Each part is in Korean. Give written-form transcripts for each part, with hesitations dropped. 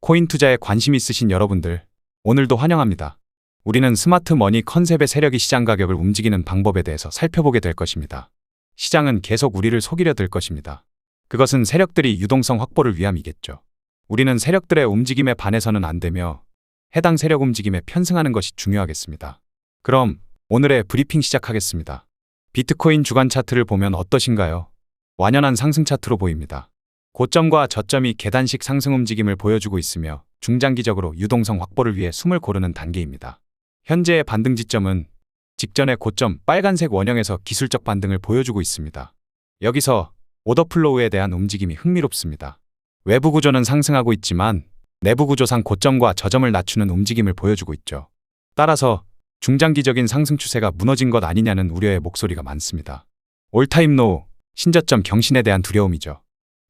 코인 투자에 관심 있으신 여러분들, 오늘도 환영합니다. 우리는 스마트 머니 컨셉의 세력이 시장 가격을 움직이는 방법에 대해서 살펴보게 될 것입니다. 시장은 계속 우리를 속이려 들 것입니다. 그것은 세력들이 유동성 확보를 위함이겠죠. 우리는 세력들의 움직임에 반해서는 안 되며 해당 세력 움직임에 편승하는 것이 중요하겠습니다. 그럼 오늘의 브리핑 시작하겠습니다. 비트코인 주간 차트를 보면 어떠신가요? 완연한 상승 차트로 보입니다. 고점과 저점이 계단식 상승 움직임을 보여주고 있으며 중장기적으로 유동성 확보를 위해 숨을 고르는 단계입니다. 현재의 반등 지점은 직전의 고점 빨간색 원형에서 기술적 반등을 보여주고 있습니다. 여기서 오더플로우에 대한 움직임이 흥미롭습니다. 외부 구조는 상승하고 있지만 내부 구조상 고점과 저점을 낮추는 움직임을 보여주고 있죠. 따라서 중장기적인 상승 추세가 무너진 것 아니냐는 우려의 목소리가 많습니다. 올타임 로우, 신저점 경신에 대한 두려움이죠.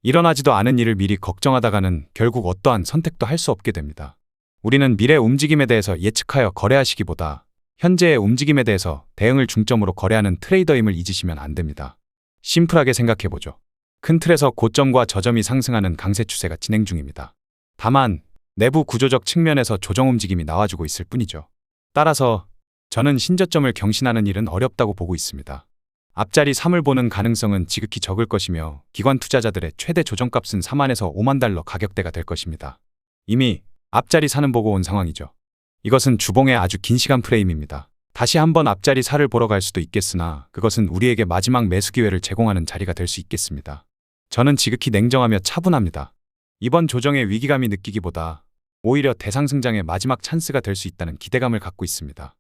일어나지도 않은 일을 미리 걱정하다가는 결국 어떠한 선택도 할 수 없게 됩니다. 우리는 미래 움직임에 대해서 예측하여 거래하시기보다 현재의 움직임에 대해서 대응을 중점으로 거래하는 트레이더임을 잊으시면 안 됩니다. 심플하게 생각해보죠. 큰 틀에서 고점과 저점이 상승하는 강세 추세가 진행 중입니다. 다만 내부 구조적 측면에서 조정 움직임이 나와주고 있을 뿐이죠. 따라서 저는 신저점을 경신하는 일은 어렵다고 보고 있습니다. 앞자리 3을 보는 가능성은 지극히 적을 것이며 기관 투자자들의 최대 조정값은 4만에서 5만 달러 가격대가 될 것입니다. 이미 앞자리 4는 보고 온 상황이죠. 이것은 주봉의 아주 긴 시간 프레임입니다. 다시 한번 앞자리 4를 보러 갈 수도 있겠으나 그것은 우리에게 마지막 매수 기회를 제공하는 자리가 될 수 있겠습니다. 저는 지극히 냉정하며 차분합니다. 이번 조정의 위기감이 느끼기보다 오히려 대상승장의 마지막 찬스가 될 수 있다는 기대감을 갖고 있습니다.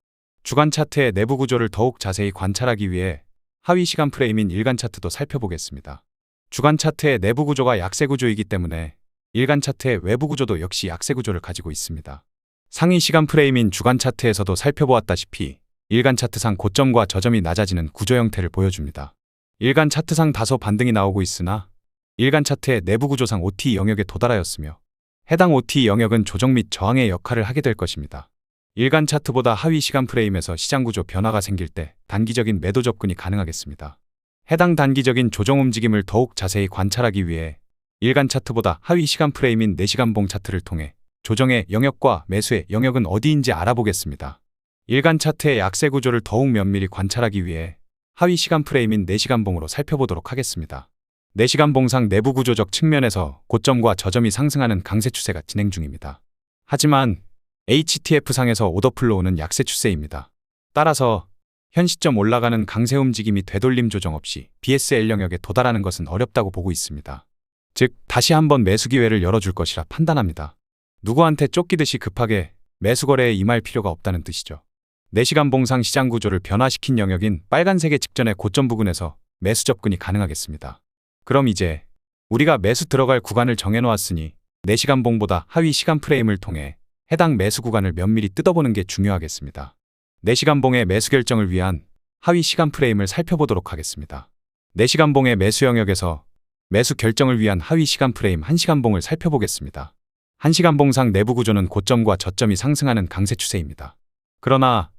주간 차트의 내부 구조를 더욱 자세히 관찰하기 위해 하위 시간 프레임인 일간 차트도 살펴보겠습니다. 주간 차트의 내부 구조가 약세 구조이기 때문에 일간 차트의 외부 구조도 역시 약세 구조를 가지고 있습니다. 상위 시간 프레임인 주간 차트에서도 살펴보았다시피 일간 차트상 고점과 저점이 낮아지는 구조 형태를 보여줍니다. 일간 차트상 다소 반등이 나오고 있으나 일간 차트의 내부 구조상 OT 영역에 도달하였으며 해당 OT 영역은 조정 및 저항의 역할을 하게 될 것입니다. 일간 차트보다 하위 시간 프레임에서 시장 구조 변화가 생길 때 단기적인 매도 접근이 가능하겠습니다. 해당 단기적인 조정 움직임을 더욱 자세히 관찰하기 위해 일간 차트보다 하위 시간 프레임인 4시간봉 차트를 통해 조정의 영역과 매수의 영역은 어디인지 알아보겠습니다. 일간 차트의 약세 구조를 더욱 면밀히 관찰하기 위해 하위 시간 프레임인 4시간봉으로 살펴보도록 하겠습니다. 4시간봉상 내부 구조적 측면에서 고점과 저점이 상승하는 강세 추세가 진행 중입니다. 하지만 HTF상에서 오더플로우는 약세 추세입니다. 따라서 현 시점 올라가는 강세 움직임이 되돌림 조정 없이 BSL 영역에 도달하는 것은 어렵다고 보고 있습니다. 즉, 다시 한번 매수 기회를 열어줄 것이라 판단합니다. 누구한테 쫓기듯이 급하게 매수 거래에 임할 필요가 없다는 뜻이죠. 4시간 봉상 시장 구조를 변화시킨 영역인 빨간색의 직전의 고점 부근에서 매수 접근이 가능하겠습니다. 그럼 이제 우리가 매수 들어갈 구간을 정해놓았으니 4시간 봉보다 하위 시간 프레임을 통해 해당 매수 구간을 면밀히 뜯어보는 게 중요하겠습니다. 4시간 봉의 매수 결정을 위한 하위 시간 프레임을 살펴보도록 하겠습니다. 4시간 봉의 매수 영역에서 매수 결정을 위한 하위 시간 프레임 1시간 봉을 살펴보겠습니다. 1시간 봉상 내부 구조는 고점과 저점이 상승하는 강세 추세입니다. 그러나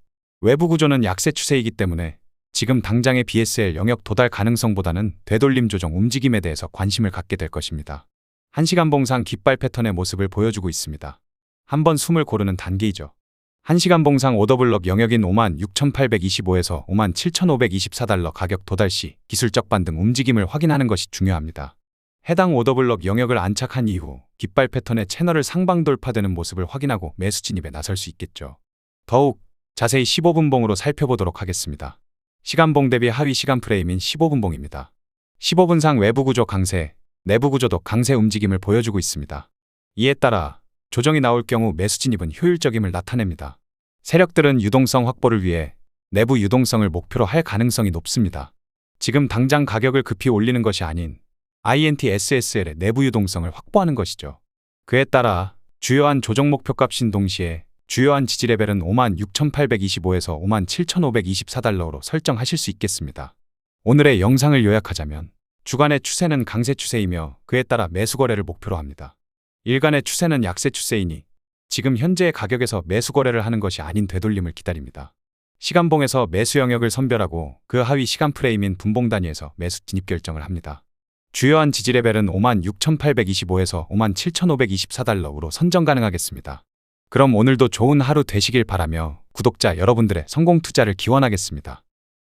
외부 구조는 약세 추세이기 때문에 지금 당장의 BSL 영역 도달 가능성보다는 되돌림 조정 움직임에 대해서 관심을 갖게 될 것입니다. 1시간 봉상 깃발 패턴의 모습을 보여주고 있습니다. 한번 숨을 고르는 단계이죠. 1시간 봉상 오더블럭 영역인 56,825에서 57,524달러 가격 도달 시 기술적 반등 움직임을 확인하는 것이 중요합니다. 해당 오더블럭 영역을 안착한 이후 깃발 패턴의 채널을 상방 돌파되는 모습을 확인하고 매수 진입에 나설 수 있겠죠. 더욱 자세히 15분봉으로 살펴보도록 하겠습니다. 시간봉 대비 하위 시간 프레임인 15분봉입니다. 15분상 외부 구조 강세, 내부 구조도 강세 움직임을 보여주고 있습니다. 이에 따라 조정이 나올 경우 매수 진입은 효율적임을 나타냅니다. 세력들은 유동성 확보를 위해 내부 유동성을 목표로 할 가능성이 높습니다. 지금 당장 가격을 급히 올리는 것이 아닌 INT SSL의 내부 유동성을 확보하는 것이죠. 그에 따라 주요한 조정 목표값인 동시에 주요한 지지 레벨은 56,825에서 57,524달러로 설정하실 수 있겠습니다. 오늘의 영상을 요약하자면 주간의 추세는 강세 추세이며 그에 따라 매수 거래를 목표로 합니다. 일간의 추세는 약세 추세이니 지금 현재의 가격에서 매수 거래를 하는 것이 아닌 되돌림을 기다립니다. 시간봉에서 매수 영역을 선별하고 그 하위 시간 프레임인 분봉 단위에서 매수 진입 결정을 합니다. 주요한 지지 레벨은 56,825에서 57,524달러로 선정 가능하겠습니다. 그럼 오늘도 좋은 하루 되시길 바라며 구독자 여러분들의 성공 투자를 기원하겠습니다.